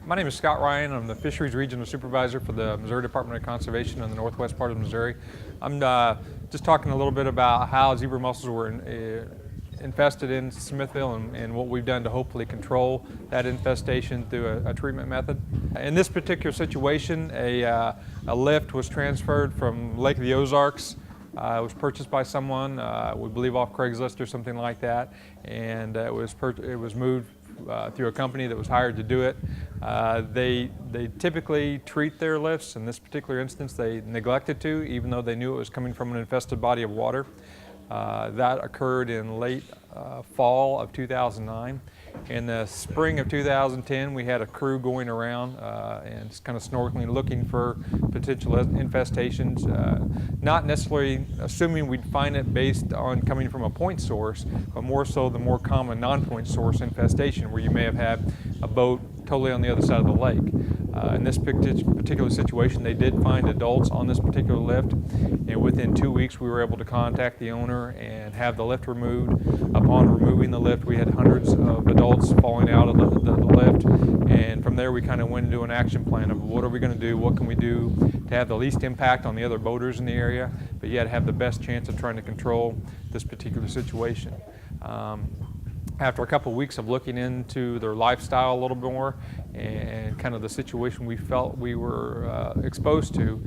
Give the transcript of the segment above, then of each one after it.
My name is Scott Ryan. I'm the Fisheries Regional Supervisor for the Missouri Department of Conservation in the northwest part of Missouri. I'm just talking a little bit about how zebra mussels were infested in Smithville and what we've done to hopefully control that infestation through a treatment method. In this particular situation, a lift was transferred from Lake of the Ozarks. It was purchased by someone, we believe off Craigslist or something like that, and it was moved through a company that was hired to do it. They typically treat their lifts. In this particular instance, they neglected to, even though they knew it was coming from an infested body of water. That occurred in late fall of 2009. In the spring of 2010, we had a crew going around and just kind of snorkeling, looking for potential infestations, not necessarily assuming we'd find it based on coming from a point source, but more so the more common non-point source infestation, where you may have had a boat totally on the other side of the lake. In this particular situation, they did find adults on this particular lift, and within 2 weeks we were able to contact the owner and have the lift removed. Upon removing the lift, we had hundreds of adults falling out of the lift, and from there we kind of went into an action plan of what are we going to do, what can we do to have the least impact on the other boaters in the area, but yet have the best chance of trying to control this particular situation. After a couple of weeks of looking into their lifestyle a little bit more and kind of the situation we felt we were exposed to,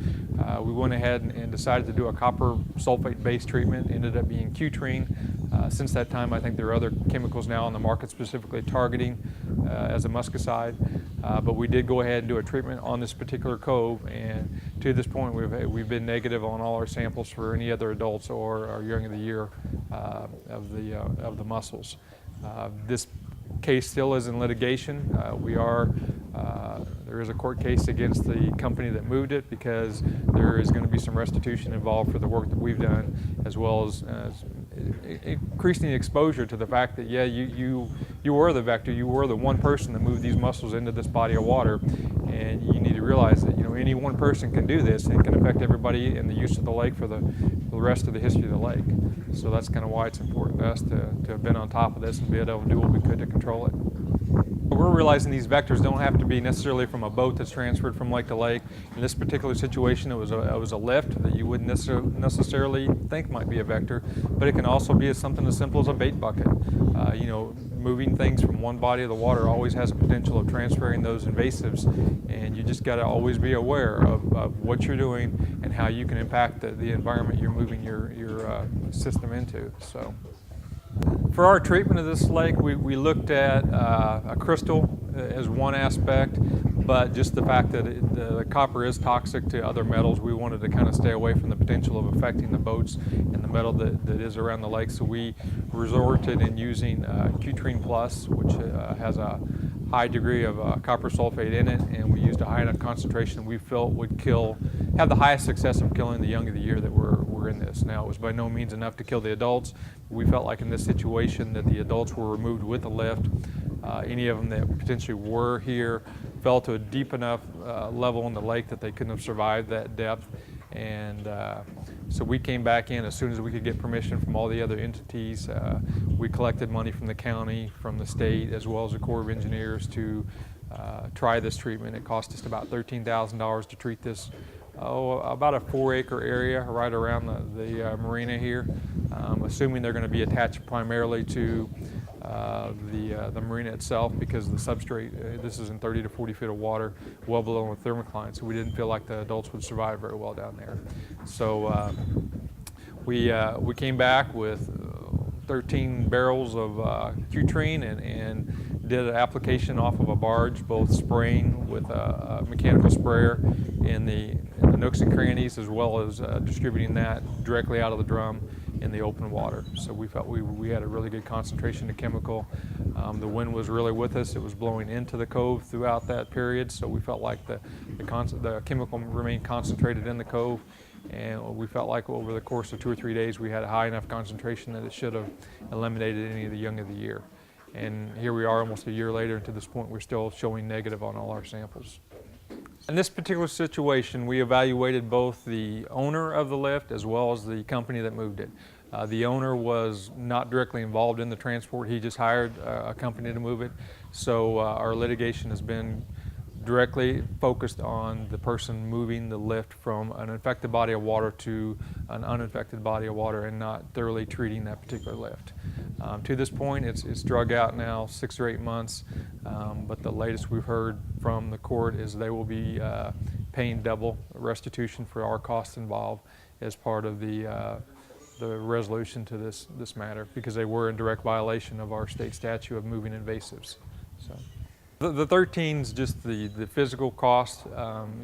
we went ahead and decided to do a copper sulfate-based treatment. It ended up being Cutrine. Since that time, I think there are other chemicals now on the market specifically targeting as a muscicide, but we did go ahead and do a treatment on this particular cove, and to this point we've been negative on all our samples for any other adults or our young of the year of the mussels. This case still is in litigation. There is a court case against the company that moved it, because there is going to be some restitution involved for the work that we've done, as well as increasing the exposure to the fact that, yeah, you were the vector, you were the one person that moved these mussels into this body of water, and you need to realize that any one person can do this and can affect everybody in the use of the lake for the rest of the history of the lake. So that's kind of why it's important to us to have been on top of this and be able to do what we could to control it. We're realizing these vectors don't have to be necessarily from a boat that's transferred from lake to lake. In this particular situation, it was a lift that you wouldn't necessarily think might be a vector, but it can also be something as simple as a bait bucket. Moving things from one body of the water always has a potential of transferring those invasives, and you just got to always be aware of what you're doing and how you can impact the environment you're moving your system into. So, for our treatment of this lake, we looked at a crystal as one aspect, but just the fact that the copper is toxic to other metals, we wanted to kind of stay away from the potential of affecting the boats and the metal that is around the lake. So we resorted in using Cutrine Plus, which has a high degree of copper sulfate in it, and we used a high enough concentration we felt would have the highest success of killing the young of the year that were in this. Now, it was by no means enough to kill the adults. We felt like in this situation that the adults were removed with the lift. Any of them that potentially were here fell to a deep enough level in the lake that they couldn't have survived that depth. And so we came back in as soon as we could get permission from all the other entities. We collected money from the county, from the state, as well as the Corps of Engineers to try this treatment. It cost us about $13,000 to treat this, about a 4-acre area right around the marina here, assuming they're going to be attached primarily to the marina itself, because the substrate, this is in 30 to 40 feet of water, well below the thermocline, so we didn't feel like the adults would survive very well down there. So we came back with 13 barrels of Cutrine and did an application off of a barge, both spraying with a mechanical sprayer in the nooks and crannies, as well as distributing that directly out of the drum in the open water. So we felt we had a really good concentration of chemical. The wind was really with us. It was blowing into the cove throughout that period, so we felt like the chemical remained concentrated in the cove, and we felt like over the course of 2 or 3 days we had a high enough concentration that it should have eliminated any of the young of the year. And here we are almost a year later, and to this point we're still showing negative on all our samples. In this particular situation, we evaluated both the owner of the lift as well as the company that moved it. The owner was not directly involved in the transport. He just hired a company to move it. So our litigation has been directly focused on the person moving the lift from an infected body of water to an uninfected body of water and not thoroughly treating that particular lift. To this point, it's drug out now 6 or 8 months, but the latest we've heard from the court is they will be paying double restitution for our costs involved as part of the resolution to this matter, because they were in direct violation of our state statute of moving invasives. So. The 13 is just the physical cost.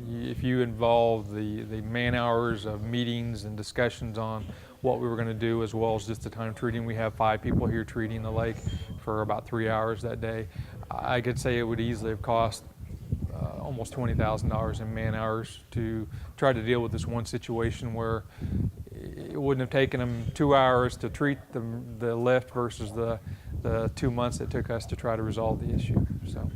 If you involve the man hours of meetings and discussions on what we were going to do, as well as just the time treating, we have 5 people here treating the lake for about 3 hours that day. I could say it would easily have cost almost $20,000 in man hours to try to deal with this one situation where it wouldn't have taken them 2 hours to treat the lift versus the 2 months it took us to try to resolve the issue. So.